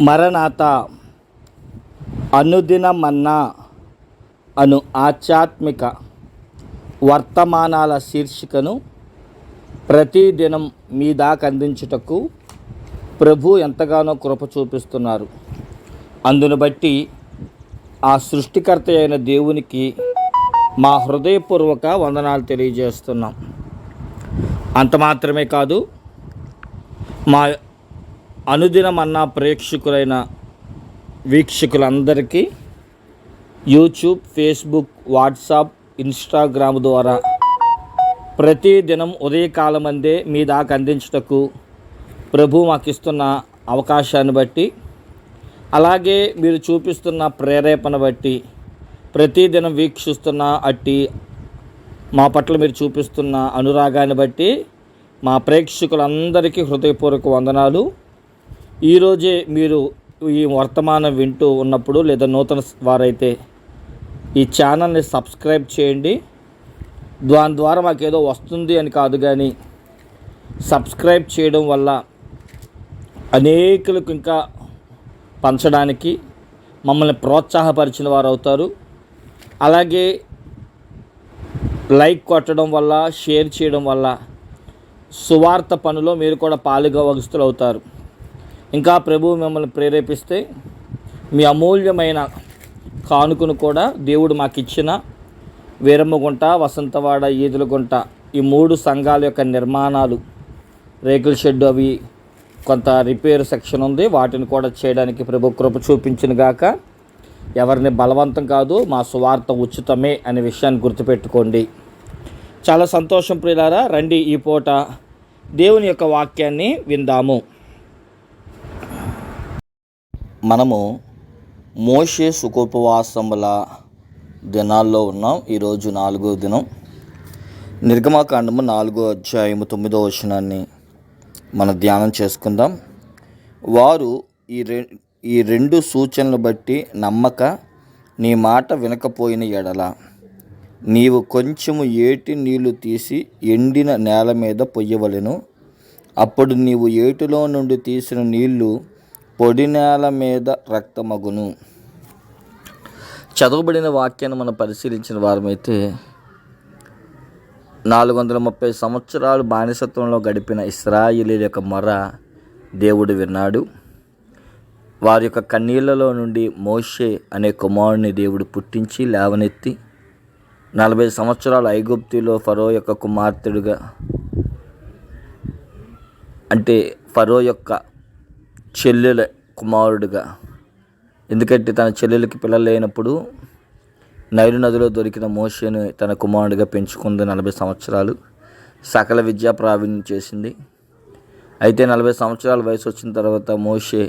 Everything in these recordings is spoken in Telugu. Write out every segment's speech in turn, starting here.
మరణాత అనుదిన మన్నా అను ఆధ్యాత్మిక వర్తమానాల శీర్షికను ప్రతిదినం మీ దాకా అందించుటకు ప్రభు ఎంతగానో కృప చూపిస్తున్నారు. అందును బట్టి ఆ సృష్టికర్త అయిన దేవునికి మా హృదయపూర్వక వందనాలు తెలియజేస్తున్నాం. అంత మాత్రమే కాదు, మా అనుదినమన్నా ప్రేక్షకులైన వీక్షకులందరికీ యూట్యూబ్, ఫేస్బుక్, వాట్సాప్, ఇన్స్టాగ్రామ్ ద్వారా ప్రతిదినం ఉదయకాలమందే మీ దాకా అందించుటకు ప్రభు మాకు ఇస్తున్న అవకాశాన్ని బట్టి, అలాగే మీరు చూపిస్తున్న ప్రేరేపణ బట్టి, ప్రతిదినం వీక్షిస్తున్న అట్టి మా పట్ల మీరు చూపిస్తున్న అనురాగాన్ని బట్టి మా ప్రేక్షకులందరికీ హృదయపూర్వక వందనాలు. ఈరోజే మీరు ఈ వర్తమానం వింటూ ఉన్నప్పుడు లేదా నూతన వారైతే ఈ ఛానల్ని సబ్స్క్రైబ్ చేయండి. దాని ద్వారా మాకేదో వస్తుంది అని కాదు, కానీ సబ్స్క్రైబ్ చేయడం వల్ల అనేకులకు ఇంకా పంచడానికి మమ్మల్ని ప్రోత్సాహపరిచిన వారు అవుతారు. అలాగే లైక్ కొట్టడం వల్ల, షేర్ చేయడం వల్ల సువార్త పనిలో మీరు కూడా పాలుగవస్తులు అవుతారు. ఇంకా ప్రభువు మిమ్మల్ని ప్రేరేపిస్తే మీ అమూల్యమైన కానుకను కూడా దేవుడు మాకు ఇచ్చిన వీరమ్మగుంట, వసంతవాడ, ఈదులగుంట ఈ 3 సంఘాల యొక్క నిర్మాణాలు, రేకుల షెడ్డు అవి కొంత రిపేర్ సెక్షన్ ఉంది, వాటిని కూడా చేయడానికి ప్రభు కృప చూపించిన గాక. ఎవరిని బలవంతం కాదు, మా సువార్త ఉచితమే అనే విషయాన్ని గుర్తుపెట్టుకోండి. చాలా సంతోషం ప్రియులారా. రండి ఈ పూట దేవుని యొక్క వాక్యాన్ని విందాము. మనము మోషే సుఖోపవాసముల దినాల్లో ఉన్నాం. ఈరోజు 4వ దినం. నిర్గమకాండము 4వ అధ్యాయము 9వ వచనాన్ని మనం ధ్యానం చేసుకుందాం. వారు ఈ రెండు సూచనలు బట్టి నమ్మక నీ మాట వినకపోయిన ఎడల నీవు కొంచెము ఏటి నీళ్లు తీసి ఎండిన నేల మీద పొయ్యవలెను. అప్పుడు నీవు ఏటిలో నుండి తీసిన నీళ్లు పొడి నేల మీద రక్తమగును. చదవబడిన వాక్యాన్ని మనం పరిశీలించిన వారమైతే 430 సంవత్సరాలు బానిసత్వంలో గడిపిన ఇశ్రాయేలీయుల యొక్క మొర దేవుడు విన్నాడు. వారి యొక్క కన్నీళ్లలో నుండి మోషే అనే కుమారుని దేవుడు పుట్టించి లేవనెత్తి 40 సంవత్సరాలు ఐగుప్తులో ఫరో యొక్క కుమార్తెడుగా, అంటే ఫరో యొక్క చెల్లెల కుమారుడుగా, ఎందుకంటే తన చెల్లెలకి పిల్లలు లేనప్పుడు నైలు నదిలో దొరికిన మోషేను తన కుమారుడిగా పెంచుకుంది. 40 సంవత్సరాలు సకల విద్యా ప్రావీణ్యం చేసింది. అయితే 40 సంవత్సరాల వయసు వచ్చిన తర్వాత మోషే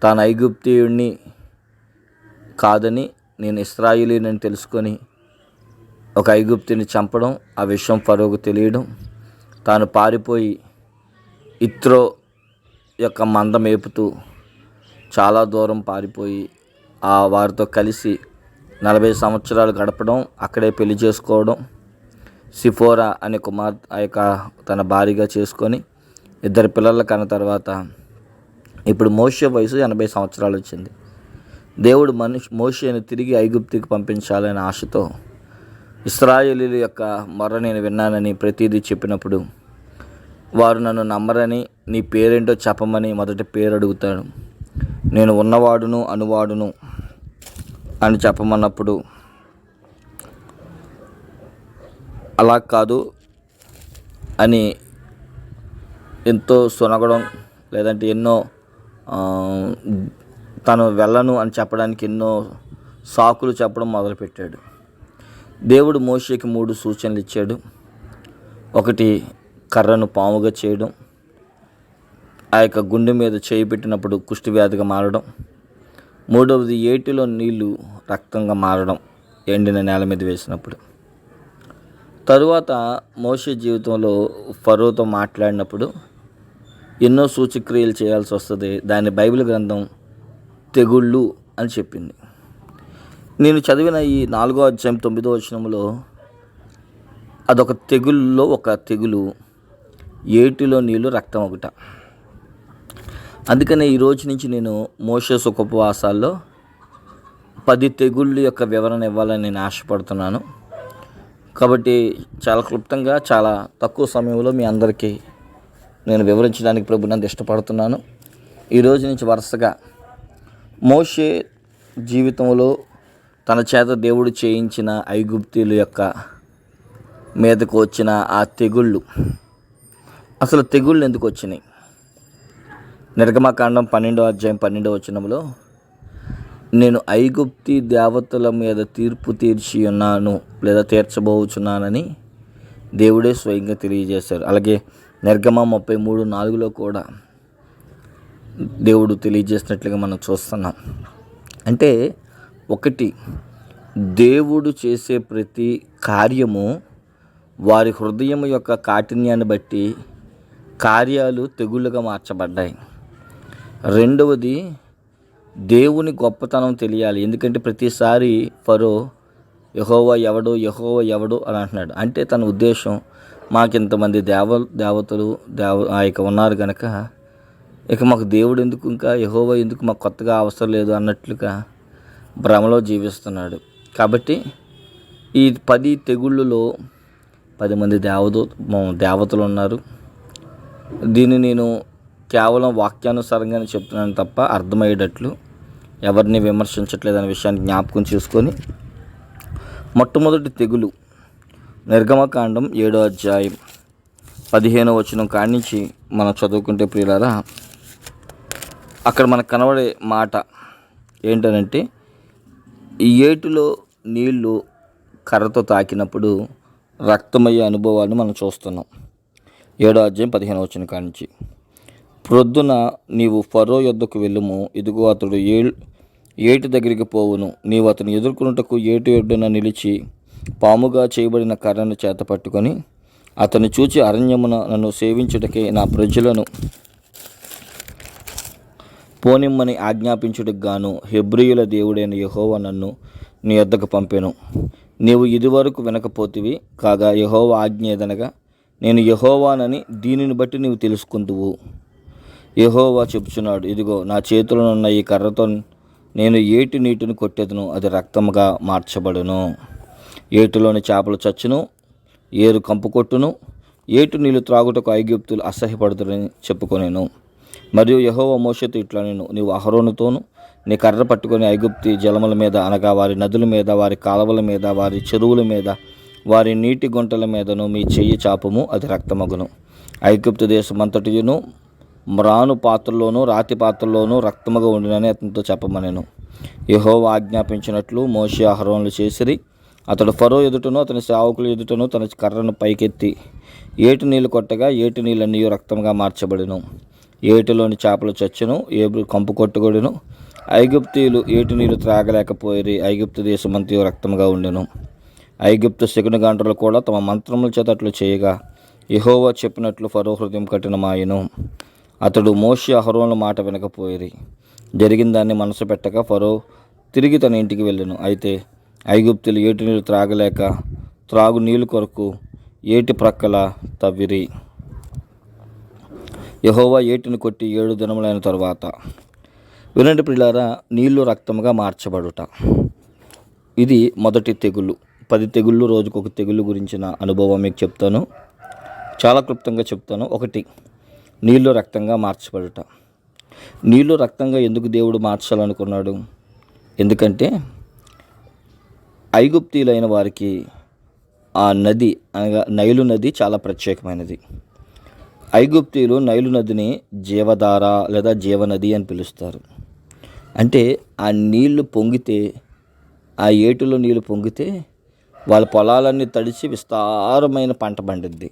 తాను ఐగుప్తీయుడిని కాదని నేను ఇశ్రాయేలీయుడిని తెలుసుకొని ఒక ఐగుప్తుని చంపడం, ఆ విషయం ఫరోకు తెలియడం, తాను పారిపోయి ఇత్రో యొక్క మంద మేపుతూ చాలా దూరం పారిపోయి వారితో కలిసి 40 సంవత్సరాలు గడపడం, అక్కడే పెళ్లి చేసుకోవడం, సిఫోరా అనే కుమార్తె ఆ యొక్క తన భార్యగా చేసుకొని 2 పిల్లల కన్న తర్వాత ఇప్పుడు మోషే వయసు 80 సంవత్సరాలు వచ్చింది. దేవుడు మోషేని తిరిగి ఐగుప్తుకి పంపించాలనే ఆశతో ఇశ్రాయేలీయుల యొక్క మొర నేను విన్నానని ప్రతిదీ చెప్పినప్పుడు వారు నన్ను నమ్మరని నీ పేరేంటో చెప్పమని మొదటి పేరు అడుగుతాడు. నేను ఉన్నవాడును అనువాడును అని చెప్పమన్నప్పుడు అలా కాదు అని ఎంతో సునగడం, లేదంటే ఎన్నో తను వెళ్ళను అని చెప్పడానికి ఎన్నో సాకులు చెప్పడం మొదలుపెట్టాడు. దేవుడు మోషేకి 3 సూచనలు ఇచ్చాడు. ఒకటి, కర్రను పాముగా చేయడం, ఆ యొక్క గుండె మీద చేయి పెట్టినప్పుడు కుష్టి వ్యాధిగా మారడం, 3వది ఏటిలో నీళ్లు రక్తంగా మారడం ఎండిన నేల మీద వేసినప్పుడు. తరువాత మోషే జీవితంలో ఫరోతో మాట్లాడినప్పుడు ఎన్నో సూచక్రియలు చేయాల్సి వస్తుంది. దాన్ని బైబిల్ గ్రంథం తెగుళ్ళు అని చెప్పింది. నేను చదివిన ఈ 4వ అధ్యాయం 9వ వచనంలో అదొక తెగుల్లో ఒక తెగులు, ఏటిలో నీళ్లు రక్తం ఒకట. అందుకనే ఈ రోజు నుంచి నేను మోషే సుఖోపవాసాల్లో 10 తెగుళ్ళ యొక్క వివరణ ఇవ్వాలని నేను ఆశపడుతున్నాను. కాబట్టి చాలా క్లుప్తంగా, చాలా తక్కువ సమయంలో మీ అందరికీ నేను వివరించడానికి ప్రభునందు ఇష్టపడుతున్నాను. ఈ రోజు నుంచి వరుసగా మోషే జీవితంలో తన చేత దేవుడు చేయించిన ఐగుప్తీయుల యొక్క మీదకు వచ్చిన ఆ తెగుళ్ళు, అసలు తెగుళ్ళు ఎందుకు వచ్చినాయి? నిర్గమకాండం 12వ అధ్యాయం 12వ వచనంలో, నేను ఐగుప్తి దేవతల మీద తీర్పు తీర్చి ఉన్నాను లేదా తీర్చబోచున్నానని దేవుడే స్వయంగా తెలియజేశారు. అలాగే నిర్గమ 33:4లో కూడా దేవుడు తెలియజేసినట్లుగా మనం చూస్తున్నాం. అంటే ఒకటి, దేవుడు చేసే ప్రతి కార్యము వారి హృదయం యొక్క కాఠిన్యాన్ని బట్టి కార్యాలు తెగుళ్ళుగా మార్చబడ్డాయి. రెండవది, దేవుని గొప్పతనం తెలియాలి. ఎందుకంటే ప్రతిసారి ఫరో యెహోవా ఎవడు అని అంటున్నాడు. అంటే తన ఉద్దేశం, మాకింతమంది దేవతలు ఇక ఉన్నారు కనుక ఇక మాకు దేవుడు ఎందుకు, ఇంకా యెహోవా ఎందుకు, మాకు కొత్తగా అవసరం లేదు అన్నట్లుగా భ్రమలో జీవిస్తున్నాడు. కాబట్టి ఈ 10 తెగుళ్ళలో 10 మంది దేవతలు ఉన్నారు. దీన్ని నేను కేవలం వాక్యానుసారంగానే చెప్తున్నాను తప్ప అర్థమయ్యేటట్లు ఎవరిని విమర్శించట్లేదనే విషయాన్ని జ్ఞాపకం చేసుకొని, మొట్టమొదటి తెగులు నిర్గమకాండం 7వ అధ్యాయం 15వ వచనం కాడి నుంచి మనం చదువుకుంటే ప్రియులారా, అక్కడ మనకు కనబడే మాట ఏంటనంటే, ఈ ఏటిలో నీళ్లు కర్రతో తాకినప్పుడు రక్తమయ్యే అనుభవాన్ని మనం చూస్తున్నాం. 7వ అధ్యాయం 15వ వచనం కాడి నుంచి, ప్రొద్దున నీవు ఫరో యొద్దకు వెళ్ళుము, ఇదిగో అతడు ఏటి దగ్గరికి పోవును, నీవు అతను ఎదుర్కొనుటకు ఏటి ఒడ్డున నిలిచి పాముగా చేయబడిన కర్రను చేత పట్టుకొని అతను చూచి అరణ్యమున నన్ను సేవించుటకే నా ప్రజలను పోనిమ్మని ఆజ్ఞాపించుటకు గాను హెబ్రీయుల దేవుడైన యెహోవా నన్ను నీ యొద్దకు పంపెను. నీవు ఇదివరకు వినకపోతివి కాగా యెహోవా ఆజ్ఞ ఏదనగా, నేను యెహోవానని దీనిని బట్టి నీవు తెలుసుకుందువు. యెహోవా చెప్పుచున్నాడు, ఇదిగో నా చేతిలో ఉన్న ఈ కర్రతో నేను ఏటి నీటిని కొట్టెదను, అది రక్తముగా మార్చబడును. ఏటిలోని చేపలు చచ్చును, ఏరు కంపు కొట్టును, ఏటు నీళ్లు త్రాగుటకు ఐగుప్తులు అసహ్యపడుతురని చెప్పుకొనేను. మరియు యెహోవా మోషేతో ఇట్లా, నేను నీవు అహరోనుతోను నీ కర్ర పట్టుకొని ఐగుప్తి జలముల మీద, అనగా వారి నదుల మీద, వారి కాలువల మీద, వారి చెరువుల మీద, వారి నీటి గుంటల మీదను మీ చెయ్యి చాపము, అది రక్తమగును. ఐగుప్తు దేశమంతటియును మ్రాను పాత్రలోను రాతి పాత్రలోను రక్తముగా ఉండినని అతనితో చెప్పమనెను. యెహోవా ఆజ్ఞాపించినట్లు మోషే అహరోనులు చేసిరి. అతడు ఫరో ఎదుటను అతని సేవకుల ఎదుటను తన కర్రను పైకెత్తి ఏటి నీళ్లు కొట్టగా ఏటి నీళ్ళన్నీ రక్తంగా మార్చబడిను. ఏటిలోని చేపలు చచ్చును, ఏబు కంపు కొట్టుకొడును. ఐగుప్తీయులు ఏటి నీళ్లు త్రాగలేకపోయిరి, ఐగుప్తు దేశమంతయు రక్తముగా ఉండెను. ఐగుప్తు శకునగాండ్రులు కూడా తమ మంత్రముల చేత అట్లు చేయగా యెహోవా చెప్పినట్లు ఫరో హృదయం కఠినమాయెను. అతడు మోషే అహరోనుల మాట వినకపోయిరి. జరిగిన దాన్ని మనసు పెట్టక ఫరో తిరిగి తన ఇంటికి వెళ్ళెను. అయితే ఐగుప్తులు ఏటి నీళ్లు త్రాగలేక త్రాగు నీళ్లు కొరకు ఏటి ప్రక్కల తవ్విరి. యెహోవా ఏటిని కొట్టి 7 దినములైన తరువాత, వినండి ప్రియులారా, నీళ్లు రక్తముగా మార్చబడుట. ఇది మొదటి తెగులు. 10 తెగుళ్ళు, రోజుకొక తెగుళ్ళు గురించిన అనుభవం మీకు చెప్తాను. చాలా క్లుప్తంగా చెప్తాను. 1, నీళ్లు రక్తంగా మార్చబడుట. నీళ్లు రక్తంగా ఎందుకు దేవుడు మార్చాలనుకున్నాడు? ఎందుకంటే ఐగుప్తీయులైన వారికి ఆ నది, అనగా నైలు నది చాలా ప్రత్యేకమైనది. ఐగుప్తీయులు నైలు నదిని జీవధార లేదా జీవనది అని పిలుస్తారు. అంటే ఆ నీళ్లు పొంగితే, ఆ ఏటిలో నీళ్లు పొంగితే వాళ్ళ పొలాలన్నీ తడిచి విస్తారమైన పంట పండిద్ది.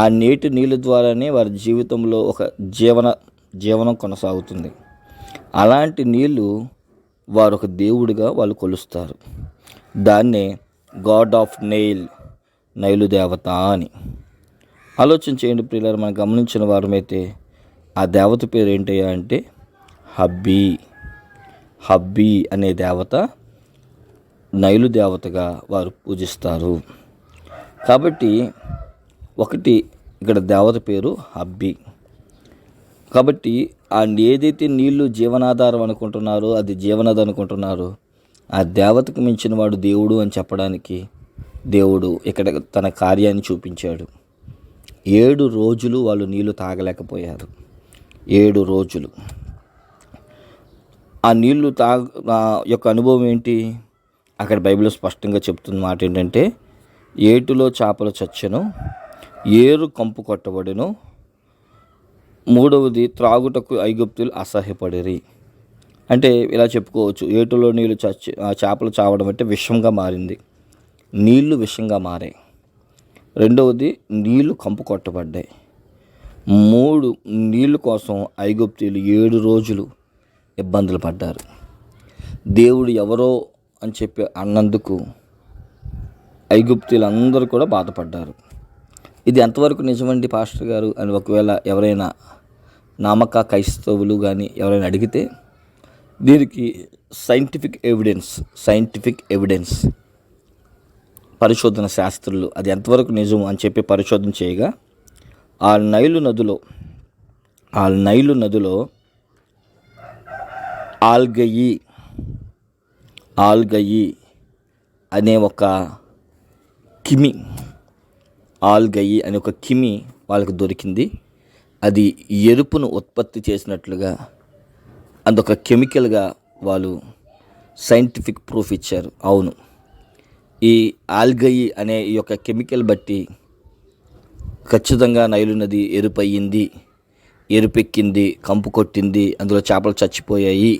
ఆ నీళ్ళ ద్వారానే వారి జీవితంలో ఒక జీవనం కొనసాగుతుంది. అలాంటి నీళ్ళు వారు ఒక దేవుడిగా వాళ్ళు కొలుస్తారు. దాన్నే గాడ్ ఆఫ్ నైలు దేవత అని. ఆలోచన చేయండి ప్రియులారా, మనం గమనించిన వారమైతే ఆ దేవత పేరు ఏంటయ్యా అంటే హబ్బీ అనే దేవత నైలు దేవతగా వారు పూజిస్తారు. కాబట్టి 1, ఇక్కడ దేవత పేరు హబ్బీ. కాబట్టి ఏదైతే నీళ్లు జీవనాధారం అనుకుంటున్నారో, అది జీవనది అనుకుంటున్నారో, ఆ దేవతకు మించిన వాడు దేవుడు అని చెప్పడానికి దేవుడు ఇక్కడ తన కార్యాన్ని చూపించాడు. 7 రోజులు వాళ్ళు నీళ్లు తాగలేకపోయారు. 7 రోజులు ఆ నీళ్లు యొక్క అనుభవం ఏంటి? అక్కడ బైబిల్ స్పష్టంగా చెప్తున్న మాట ఏంటంటే, ఏటిలో చేపలు చచ్చెను, ఏరు కంపు కొట్టబడెను, మూడవది త్రాగుటకు ఐగుప్తులు అసహ్యపడిరి. అంటే ఇలా చెప్పుకోవచ్చు, ఏటిలో నీళ్ళు చేపలు చావడం అంటే విషంగా మారింది, నీళ్లు విషంగా మారాయి. రెండవది నీళ్లు కంపు కొట్టబడ్డాయి. 3 నీళ్ళ కోసం ఐగుప్తీయులు 7 రోజులు ఇబ్బందులు పడ్డారు. దేవుడు ఎవరో అని చెప్పి అన్నందుకు ఐగుప్తీయులందరూ కూడా బాధపడ్డారు. ఇది ఎంతవరకు నిజమండి పాస్టర్ గారు అని ఒకవేళ ఎవరైనా నమ్మక క్రైస్తవులు కానీ ఎవరైనా అడిగితే, దీనికి సైంటిఫిక్ ఎవిడెన్స్ పరిశోధన శాస్త్రులు అది ఎంతవరకు నిజం అని చెప్పి పరిశోధన చేయగా, ఆ నైలు నదిలో ఆల్గయి అనే ఒక కిమి వాళ్ళకి దొరికింది. అది ఎరుపును ఉత్పత్తి చేసినట్లుగా అదొక కెమికల్గా వాళ్ళు సైంటిఫిక్ ప్రూఫ్ ఇచ్చారు. అవును, ఈ ఆల్గయి అనే ఈ యొక్క కెమికల్ బట్టి ఖచ్చితంగా నైలు నది ఎరుపెక్కింది, కంపు కొట్టింది, అందులో చేపలు చచ్చిపోయాయి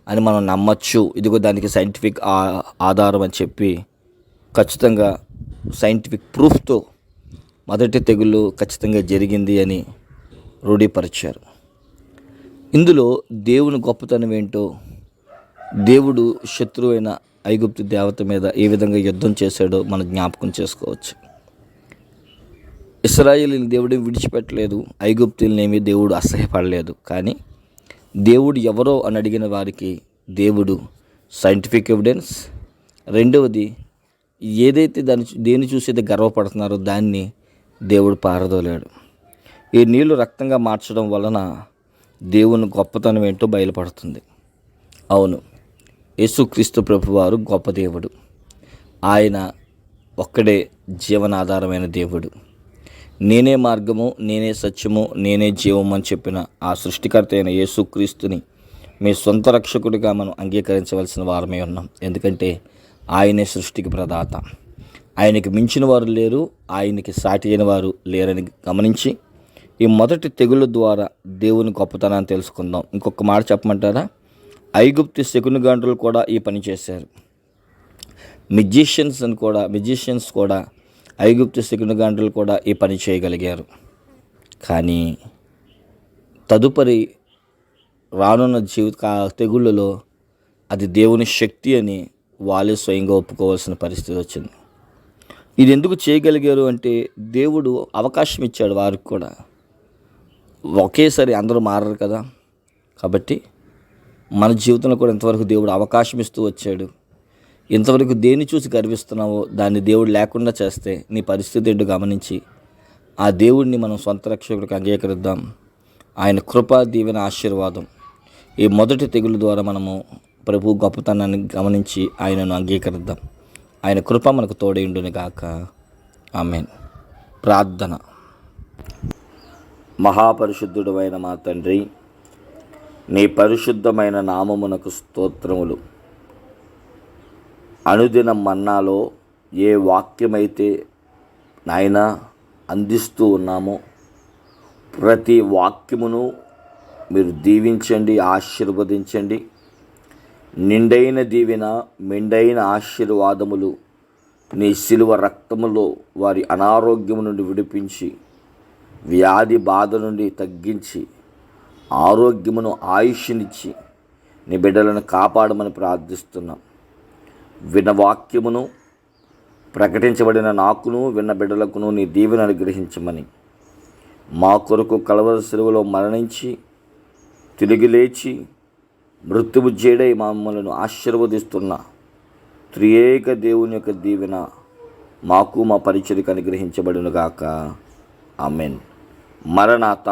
అని మనం నమ్మచ్చు. ఇదిగో దానికి సైంటిఫిక్ ఆధారం అని చెప్పి ఖచ్చితంగా సైంటిఫిక్ ప్రూఫ్తో మొదటి తెగులు ఖచ్చితంగా జరిగింది అని రూఢీపరిచారు. ఇందులో దేవుని గొప్పతనం ఏంటో, దేవుడు శత్రువైన ఐగుప్తు దేవత మీద ఏ విధంగా యుద్ధం చేశాడో మనం జ్ఞాపకం చేసుకోవచ్చు. ఇశ్రాయేలుని దేవుడిని విడిచిపెట్టలేదు, ఐగుప్తులనేమి దేవుడు అసహ్యపడలేదు. కానీ దేవుడు ఎవరో అని అడిగిన వారికి దేవుడు సైంటిఫిక్ ఎవిడెన్స్, రెండవది ఏదైతే దేన్ని చూసేది గర్వపడుతున్నారో దాన్ని దేవుడు పారదోలాడు. ఈ నీళ్లు రక్తంగా మార్చడం వలన దేవుని గొప్పతనం ఏంటో బయలుపడుతుంది. అవును, యేసుక్రీస్తు ప్రభువారు గొప్ప దేవుడు. ఆయన ఒక్కడే జీవనాధారమైన దేవుడు. నేనే మార్గము, నేనే సత్యము, నేనే జీవము అని చెప్పిన ఆ సృష్టికర్త అయిన యేసుక్రీస్తుని మీ సొంత రక్షకుడిగా మనం అంగీకరించవలసిన వారమే ఉన్నాం. ఎందుకంటే ఆయనే సృష్టికి ప్రదాత. ఆయనకి మించిన వారు లేరు, ఆయనకి సాటి అయిన వారు లేరని గమనించి ఈ మొదటి తెగుళ్ళ ద్వారా దేవుని గొప్పతనాన్ని తెలుసుకుందాం. ఇంకొక మాట చెప్పమంటారా? ఐగుప్తు శకునగాండ్రులు కూడా ఈ పని చేశారు. మ్యూజిషియన్స్ కూడా ఐగుప్తు శకునగాండ్రులు కూడా ఈ పని చేయగలిగారు. కానీ తదుపరి రానున్న తెగుళ్ళలో అది దేవుని శక్తి అని వాళ్ళే స్వయంగా ఒప్పుకోవాల్సిన పరిస్థితి వచ్చింది. ఇది ఎందుకు చేయగలిగారు అంటే దేవుడు అవకాశం ఇచ్చాడు వారికి కూడా. ఒకేసారి అందరూ మారరు కదా. కాబట్టి మన జీవితంలో కూడా ఇంతవరకు దేవుడు అవకాశం ఇస్తూ వచ్చాడు. ఇంతవరకు దేన్ని చూసి గర్విస్తున్నావో దాన్ని దేవుడు లేకుండా చేస్తే నీ పరిస్థితి ఏంటో గమనించి ఆ దేవుడిని మనం సొంత రక్షకుడికి అంగీకరిద్దాం. ఆయన కృప, దీవెన, ఆశీర్వాదం ఈ మొదటి తెగులు ద్వారా మనము ప్రభు గొప్పతనాన్ని గమనించి ఆయనను అంగీకరిద్దాం. ఆయన కృప మనకు తోడైండును గాక. ఆమేన్. ప్రార్థన. మహాపరిశుద్ధుడైన మా తండ్రి, నీ పరిశుద్ధమైన నామమునకు స్తోత్రములు. అనుదిన మన్నాలో ఏ వాక్యమైతే నాయన అందిస్తూ ఉన్నామో ప్రతి వాక్యమును మీరు దీవించండి, ఆశీర్వదించండి. నిండైన దీవెన, మెండైన ఆశీర్వాదములు నీ శిలువ రక్తములో వారి అనారోగ్యము నుండి విడిపించి, వ్యాధి బాధ నుండి తగ్గించి, ఆరోగ్యమును, ఆయుష్నిచ్చి నీ బిడ్డలను కాపాడమని ప్రార్థిస్తున్నాం. విన్న వాక్యమును ప్రకటించబడిన నాకును విన్న బిడ్డలకును నీ దీవెన అనుగ్రహించమని, మా కొరకు కలవరి శిలువలో మరణించి తిరిగి లేచి మృత్యువు జేడై మమ్మలను ఆశీర్వదిస్తున్న త్రియేక దేవుని యొక్క దీవెన మాకు మా పరిచర్యకు అనుగ్రహించబడును గాక. ఆమెన్. మరణాత.